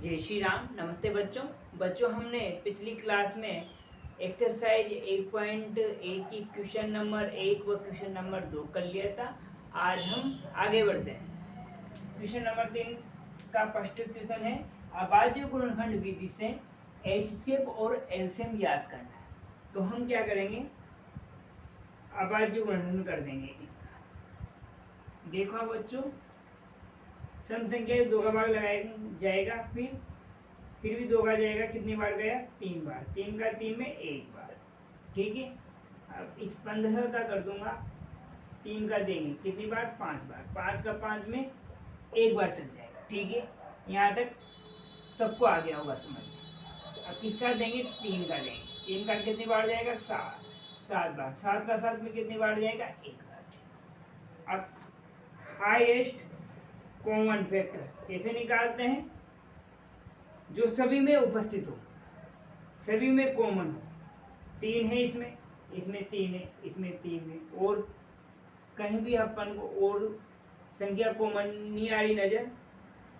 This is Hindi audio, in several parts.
जय श्री राम। नमस्ते बच्चों हमने पिछली क्लास में एक्सरसाइज 1.1 की क्वेश्चन नंबर 1 व क्वेश्चन नंबर 2 कर लिया था। आज हम आगे बढ़ते हैं। क्वेश्चन नंबर 3 का फर्स्ट क्वेश्चन है, अभाज्य गुणनखंड विधि से एचसीएफ और एलसीएम याद करना है। तो हम क्या करेंगे, अभाज्य गुणनखंड कर देंगे। देखो बच्चों, सम संख्या 2 का भाग लगाया जाएगा, फिर भी 2 का जाएगा, कितनी बार गया? 3 बार। 3 का 3 में 1 बार। ठीक है। अब इस 15 का कर दूंगा, 3 का देंगे कितनी बार? 5 बार। 5 का 5 में 1 बार चल जाएगा। ठीक है, यहाँ तक सबको आ गया होगा समझ में। अब किसका देंगे? 3 का देंगे। 3 का कितनी बार जाएगा? 7। 7 बार। 7 का 7 में कितनी बार जाएगा? 1 बार। अब हाईएस्ट कॉमन फैक्टर कैसे निकालते हैं? जो सभी में उपस्थित हो, सभी में कॉमन हो। 3 है इसमें, इसमें 3 है, इसमें 3 है, और कहीं भी अपन को और संख्या कॉमन नहीं आ रही नजर,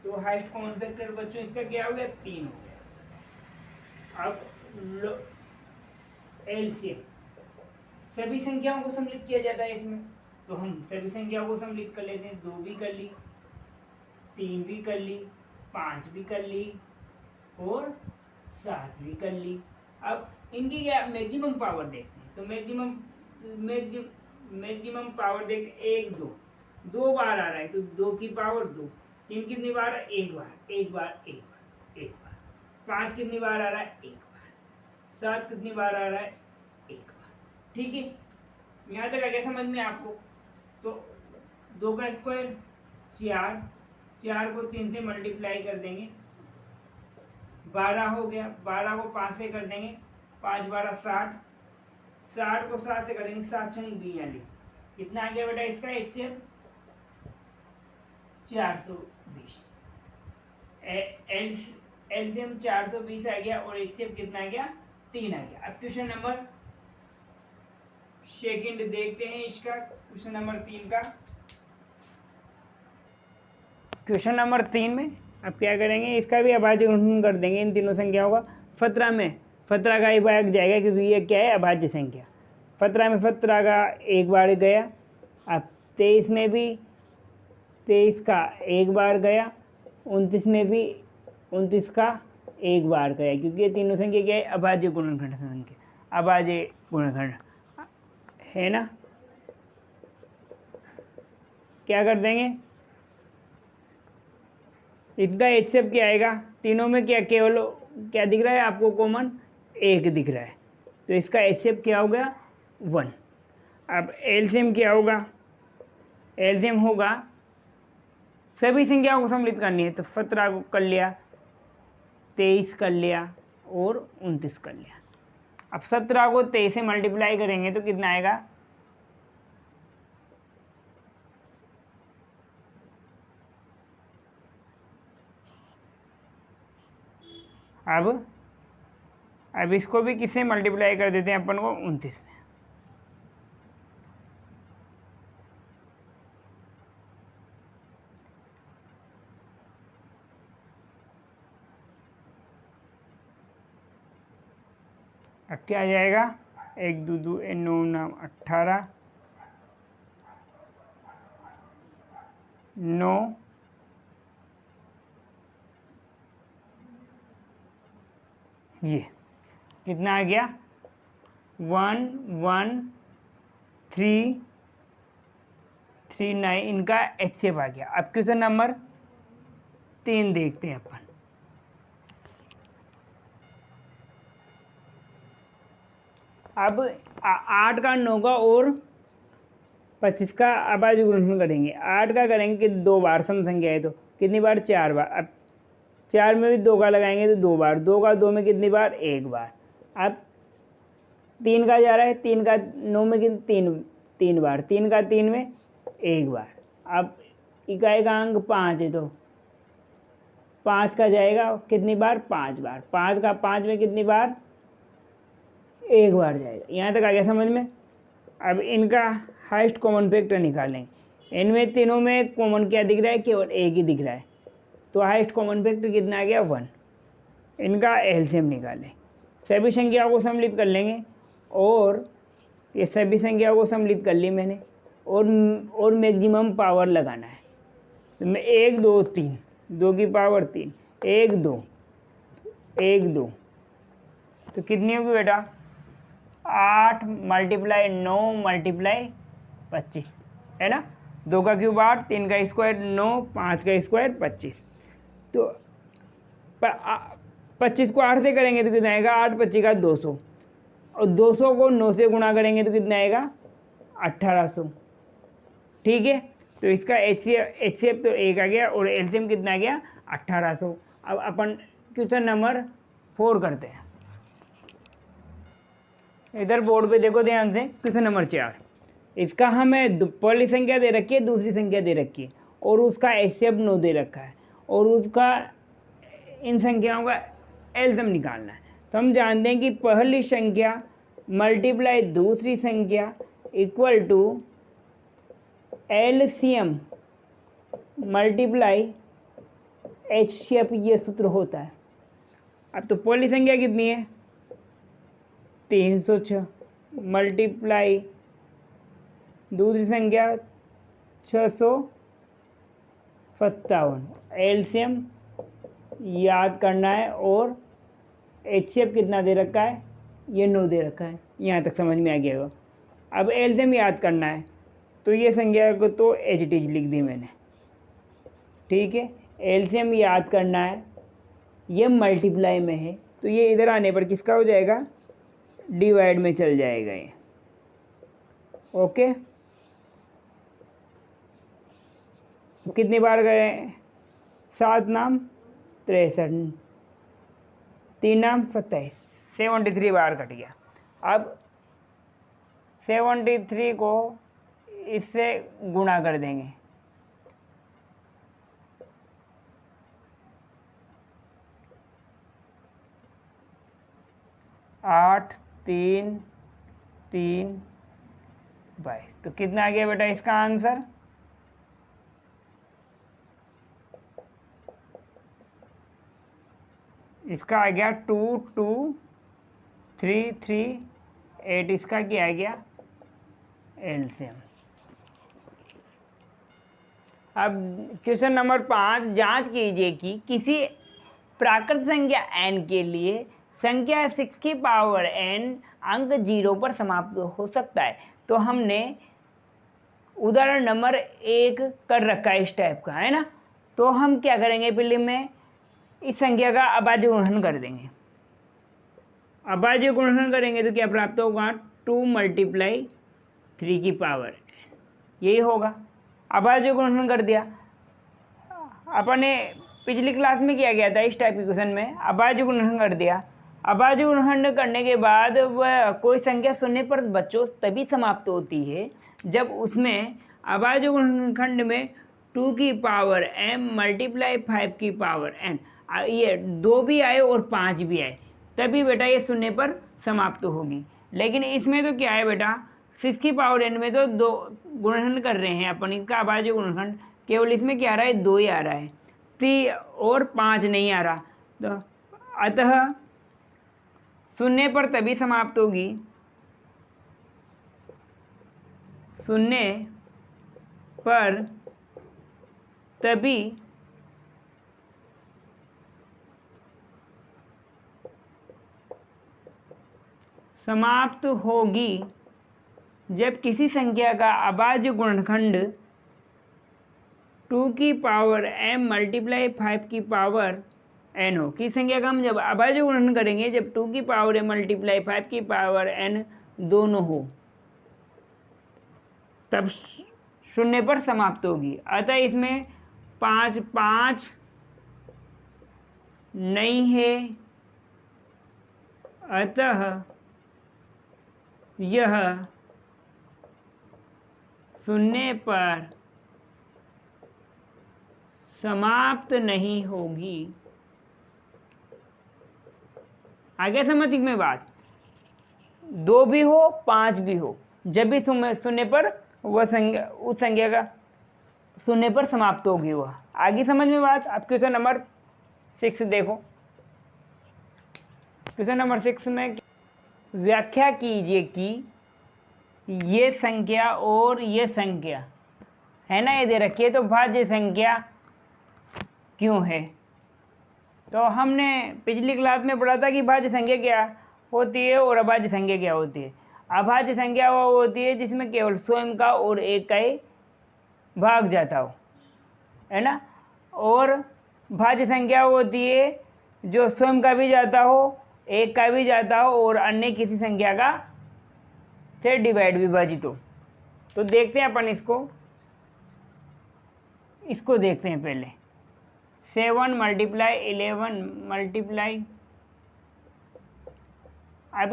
तो हाईएस्ट कॉमन फैक्टर बच्चों इसका क्या हो गया? 3 हो गया। अब एलसीएम, सभी संख्याओं को सम्मिलित किया जाता है इसमें, तो हम सभी संख्याओं को सम्मिलित कर लेते हैं। 2 भी कर ली, 3 भी कर ली, 5 भी कर ली और 7 भी कर ली। अब इनकी क्या मैक्सिमम पावर देखते हैं। तो मैक्सिमम पावर देखते 1 2 2 बार आ रहा है, तो 2 की पावर 2। 3 कितनी बार? 1 बार। 1 बार 1 बार 1 बार। 5 कितनी बार आ रहा है? 1 बार। 7 कितनी बार आ रहा है? 1 बार। ठीक है, यहाँ तक आ गया समझ में आपको? तो 2 का स्क्वायर 4, 4 को 3 से मल्टीप्लाई कर देंगे, 12 हो गया। 12 को 5 से कर देंगे, 5 12 60। 60 को 7 से कर देंगे, 7 छंग 42। कितना आ गया बेटा इसका? एचसीएफ 420। एलसीएम 420 आ गया और एचसीएफ कितना आ गया? 3 आ गया। अब क्वेश्चन नंबर सेकंड देखते हैं इसका। क्वेश्चन नंबर 3 का, क्वेश्चन नंबर 3 में अब क्या करेंगे, इसका भी अभाज्य गुणनखंड कर देंगे इन तीनों संख्याओं का। फतरा में फतरा का एक भाग जाएगा, क्योंकि ये क्या है? अभाज्य संख्या। फतरा में फतरा का 1 बार गया। अब 23 में भी 23 का 1 बार गया। 29 में भी 29 का 1 बार गया, क्योंकि ये तीनों संख्या क्या है? अभाज्य गुणनखंड संख्या, अभाज्य गुणनखंड है ना। क्या कर देंगे, इनका एचसीएफ क्या आएगा? तीनों में क्या केवल क्या दिख रहा है आपको? कॉमन 1 दिख रहा है, तो इसका एचसीएफ क्या हो गया? 1। अब एलसीएम क्या होगा? एलसीएम होगा, सभी संख्याओं को सम्मिलित करनी है, तो 17 को कर लिया, 23 कर लिया और 29 कर लिया। अब 17 को 23 से मल्टीप्लाई करेंगे तो कितना आएगा? अब इसको भी किससे मल्टीप्लाई कर देते हैं अपन को? 29 से। अब क्या आ जाएगा? 1 2 2 9 9 18 9 ये कितना आ गया? 1 1 3 3 9। इनका एचसीएफ आ गया। अब क्वेश्चन नंबर 3 देखते हैं अपन। अब 8 का 9 का और 25 का अभाज्य गुणनखंड करेंगे। 8 का करेंगे कि 2 बार, सम संख्या है तो कितनी बार? 4 बार। अब 4 में भी 2 का लगाएंगे तो 2 बार। 2 का 2 में कितनी बार? 1 बार। अब 3 का जा रहा है, 3 का 9 में कितनी? 3 बार। 3 का 3 में 1 बार। अब इकाई का अंक 5 है, तो 5 का जाएगा कितनी बार? 5 बार। 5 का 5 में कितनी बार? 1 बार जाएगा। यहाँ तक आ गया समझ में? अब इनका हाईएस्ट कॉमन फैक्टर निकालेंगे। इनमें तीनों में कॉमन क्या दिख रहा है? केवल 1 ही दिख रहा है, तो हाईएस्ट कॉमन फैक्टर कितना आ गया 1। इनका एलसीएम निकालें, सभी संख्याओं को सम्मिलित कर लेंगे और ये सभी संख्याओं को सम्मिलित कर ली मैंने और मैक्सिमम पावर लगाना है। तो मैं 1 2 3 2 की पावर 3 1 2 1 2 तो कितनी होगी बेटा 8 × 9 × 25 है ना। 2 का क्यूब 8, 3 का स्क्वायर 9, 5 का स्क्वायर 25। तो 25 को 8 से करेंगे तो कितना आएगा 8 25 का 200 और 200 को 9 से गुणा करेंगे तो कितना आएगा 1800। ठीक है, तो इसका एच तो 1 आ गया और एलसीएम कितना आ गया 1800। अब अपन क्वेश्चन नंबर 4 करते हैं। इधर बोर्ड पे देखो ध्यान से, क्वेश्चन नंबर 4। इसका हमें पहली संख्या दे रखी है, दूसरी संख्या दे रखी है और उसका एचसीएफ 9 दे रखा है और उसका इन संख्याओं का एलसीएम निकालना है। तो हम जानते हैं कि पहली संख्या मल्टीप्लाई दूसरी संख्या equal to LCM multiply HCF, ये सूत्र होता है। अब तो पहली संख्या कितनी है 306 मल्टीप्लाई दूसरी संख्या 657। एलसीएम याद करना है और एचसीएफ कितना दे रखा है ये 9 दे रखा है। यहाँ तक समझ में आ गया होगा। अब एलसीएम याद करना है तो ये संख्या को तो एच टी लिख दी मैंने। ठीक है, एलसीएम याद करना है, ये मल्टीप्लाई में है तो ये इधर आने पर किसका हो जाएगा डिवाइड में चल जाएगा ये। ओके, कितनी बार गए 7 नाम 63, 3 नाम 27, 73 बार कट गया। अब 73 को इससे गुणा कर देंगे। आठ 3 3 22, तो कितना आ गया बेटा इसका आंसर इसका आ गया 223338। इसका क्या आ गया एलसीएम। अब क्वेश्चन नंबर 5, जांच कीजिए कि किसी प्राकृत संख्या n के लिए संख्या 6 की पावर n अंक 0 पर समाप्त हो सकता है। तो हमने उदाहरण नंबर 1 कर रखा है इस टाइप का, है ना। तो हम क्या करेंगे, पहले में इस संख्या का अभाज्य गुणन कर देंगे। अभाज्य गुणन करेंगे तो क्या प्राप्त होगा 2 × 3 की पावर, यही होगा। अभाज्य गुणन कर दिया। अपन ने पिछली क्लास में किया गया था इस टाइप के क्वेश्चन में, अभाज्य गुणन कर दिया। अभाज्य गुणन करने के बाद वह कोई संख्या शून्य पर बच्चों तभी समाप्त होती है जब उसमें अभाज्य गुणनखंड में 2 की पावर m × 5 की पावर n, ये 2 भी आए और 5 भी आए, तभी बेटा ये शून्य पर समाप्त होगी। लेकिन इसमें तो क्या है बेटा 6 की पावर n में तो 2 गुणनखंड कर रहे हैं अपन, इसका अभाज्य गुणनखंड केवल इसमें क्या आ रहा है 2 ही आ रहा है, 3 और 5 नहीं आ रहा। तो अतः शून्य पर तभी समाप्त होगी, शून्य पर तभी समाप्त होगी जब किसी संख्या का अभाज्य गुणनखंड 2 की पावर m × 5 की पावर n हो। किसी संख्या का हम जब अभाज्य गुणन करेंगे जब 2 की पावर m × 5 की पावर n दोनों हो, तब शून्य पर समाप्त होगी। अतः इसमें 5 नहीं है, अतः यह शून्य पर समाप्त नहीं होगी। आगे समझ में बात, 2 भी हो 5 भी हो, जब भी शून्य पर वह संख्या उस संख्या का शून्य पर समाप्त होगी वह। आगे समझ में बात। अब क्वेश्चन नंबर 6 देखो। क्वेश्चन नंबर 6 में व्याख्या कीजिए कि ये संख्या और ये संख्या है ना, ये दे रखी है, तो भाज्य संख्या क्यों है। तो हमने पिछली क्लास में पढ़ा था कि भाज्य संख्या क्या होती है और अभाज्य संख्या क्या होती है। अभाज्य संख्या वो होती है जिसमें केवल स्वयं का और एक का ही भाग जाता हो, है ना। और भाज्य संख्या वो होती है जो स्वयं का भी जाता हो, एक का भी जाता हो और अन्य किसी संख्या का से डिवाइड विभाजित हो। तो देखते हैं अपन इसको देखते हैं पहले। 7 मल्टीप्लाई 11 मल्टीप्लाई, अब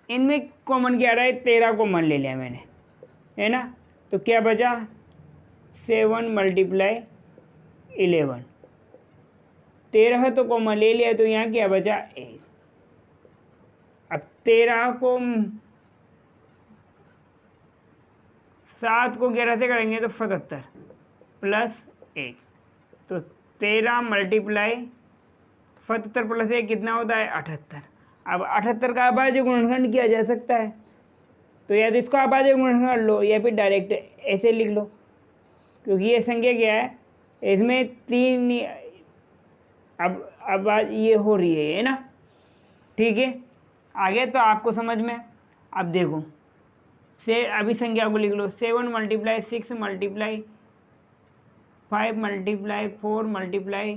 इनमें कॉमन क्या रहा है, 13 कॉमन ले लिया मैंने, है ना। तो क्या बचा 7 मल्टीप्लाई 11, 13 तो कॉमन ले लिया, तो यहाँ क्या बचा 1। अब 13 को 7 को 11 से करेंगे तो 77 प्लस 1, तो 13 मल्टीप्लाई 77 प्लस 1 कितना होता है 78। अब 78 का अभाज्य गुणनखंड किया जा सकता है, तो या तो इसको अभाज्य गुणनखंड लो या फिर डायरेक्ट ऐसे लिख लो, क्योंकि ये संख्या क्या है, इसमें 3 अब ये हो रही है ना, ठीक है। आगे तो आपको समझ में। अब देखो से अभी संख्या को लिख लो। 7 multiply 6 multiply 5 multiply 4 multiply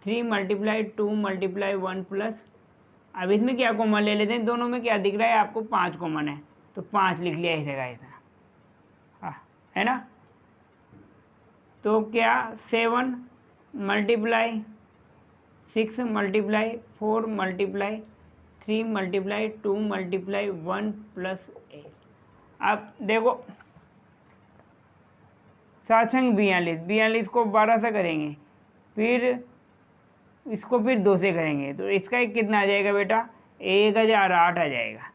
3 multiply 2 multiply 1 plus, अब इसमें क्या कॉमन ले लेते हैं, दोनों में क्या दिख रहा है आपको 5 कॉमन है, तो 5 लिख लिया इस जगह ऐसा, हाँ है ना। तो क्या 7 multiply 6 multiply 4 multiply 3 multiply 2 multiply 1 plus 1। अब देखो 7 42 को 12 से करेंगे, फिर इसको फिर 2 से करेंगे, तो इसका एक कितना आ जाएगा बेटा 1008 आ जाएगा।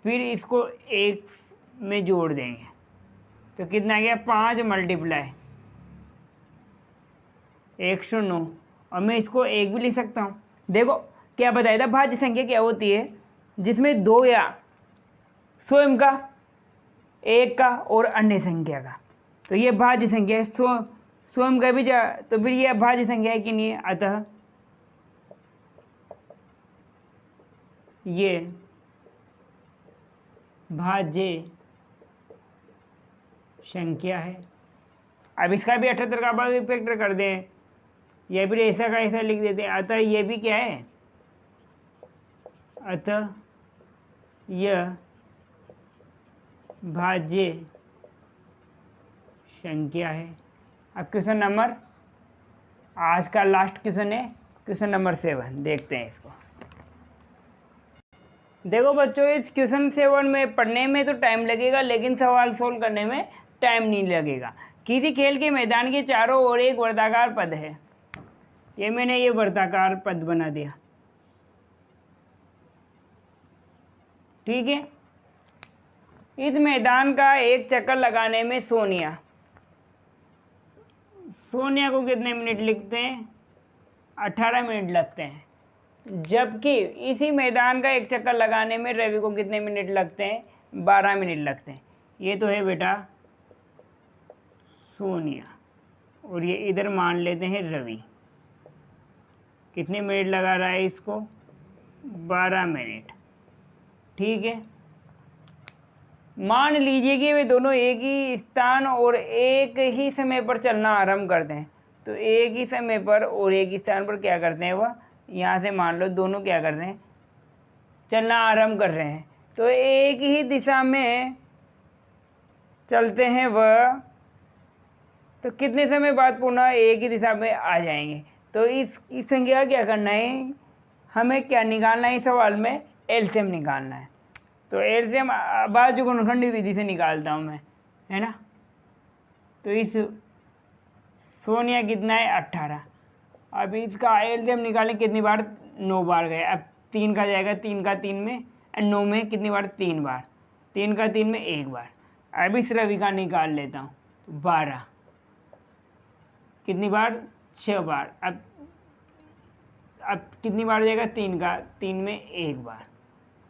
फिर इसको 1 में जोड़ देंगे तो कितना आ गया 5 मल्टीप्लाई 109, और मैं इसको 1 भी लिख सकता हूँ। देखो क्या बताया था, भाज्य संख्या क्या होती है जिसमें 2 या स्वयं का, एक का और अन्य संख्या का, तो ये भाज्य संख्या है। स्वयं का भी जा, तो फिर ये भाज्य संख्या है कि नहीं है, अतः ये भाज्य संख्या है। अब इसका भी 78 का भाग फैक्टर कर दें, या फिर ऐसा का ऐसा लिख देते हैं, अतः ये भी क्या है, अतः यह भाज्य संख्या है। अब क्वेश्चन नंबर, आज का लास्ट क्वेश्चन है क्वेश्चन नंबर 7, देखते हैं इसको। देखो बच्चों इस क्वेश्चन 7 में पढ़ने में तो टाइम लगेगा, लेकिन सवाल सोल्व करने में टाइम नहीं लगेगा। किसी खेल के मैदान के चारों ओर एक वर्ताकार पद है, ये मैंने ये वर्ताकार पद बना दिया, ठीक है। इस मैदान का एक चक्कर लगाने में सोनिया को कितने मिनट लगते हैं, 18 मिनट लगते हैं, जबकि इसी मैदान का एक चक्कर लगाने में रवि को कितने मिनट लगते हैं, 12 मिनट लगते हैं। ये तो है बेटा सोनिया, और ये इधर मान लेते हैं रवि, कितने मिनट लगा रहा है इसको, 12 मिनट, ठीक है। मान लीजिए कि वे दोनों एक ही स्थान और एक ही समय पर चलना आरंभ करते हैं, तो एक ही समय पर और एक ही स्थान पर क्या करते हैं, वह यहाँ से मान लो दोनों क्या कर रहे हैं, चलना आरंभ कर रहे हैं, तो एक ही दिशा में चलते हैं वह, तो कितने समय बाद पुनः एक ही दिशा में आ जाएंगे। तो इस संख्या क्या करना है, हमें क्या निकालना है, इस सवाल में एलसीएम निकालना है। तो एलसीएम अभाज्य गुणनखंड विधि से निकालता हूँ मैं, है ना। तो इस सोनिया कितना है 18, अब इसका एलसीएम निकालें कितनी बार, 9 बार गए। अब 3 का जाएगा, 3 का 3 में, 9 में कितनी बार, 3 बार, 3 का 3 में 1 बार। अब इस रवि का निकाल लेता हूँ, तो 12, कितनी बार, 6 बार। अब कितनी बार हो जाएगा, 3 का 3 में 1 बार।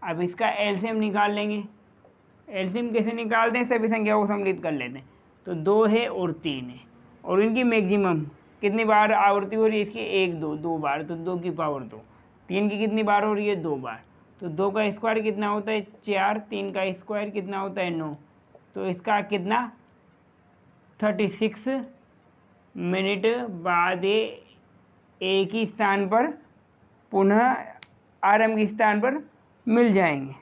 अब इसका एलसीएम निकाल लेंगे। एलसीएम कैसे निकालते हैं, सभी संख्याओं को सम्मिलित कर लेते हैं। तो 2 है और 3 है, और इनकी मैक्सिमम कितनी बार आवृत्ति हो रही है इसकी, 1 2 2 बार, तो 2 की पावर 2। 3 की कितनी बार हो रही है, 2 बार, तो 2 का स्क्वायर कितना होता है, 4, 3 का स्क्वायर कितना होता है, 9। तो इसका कितना, 36 मिनट बाद ये एक ही स्थान पर पुनः आरंभ के स्थान पर मिल जाएंगे।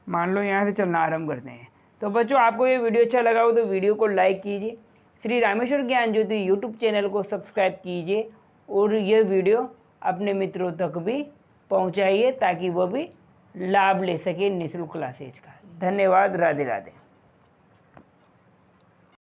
मान लो यहाँ से चलना आरंभ करते हैं। तो बच्चों, आपको ये वीडियो अच्छा लगा हो तो वीडियो को लाइक कीजिए, श्री रामेश्वर ज्ञान ज्योति यूट्यूब चैनल को सब्सक्राइब कीजिए, और ये वीडियो अपने मित्रों तक भी पहुँचाइए ताकि वह भी लाभ ले सके निःशुल्क क्लासेज का। धन्यवाद। राधे राधे।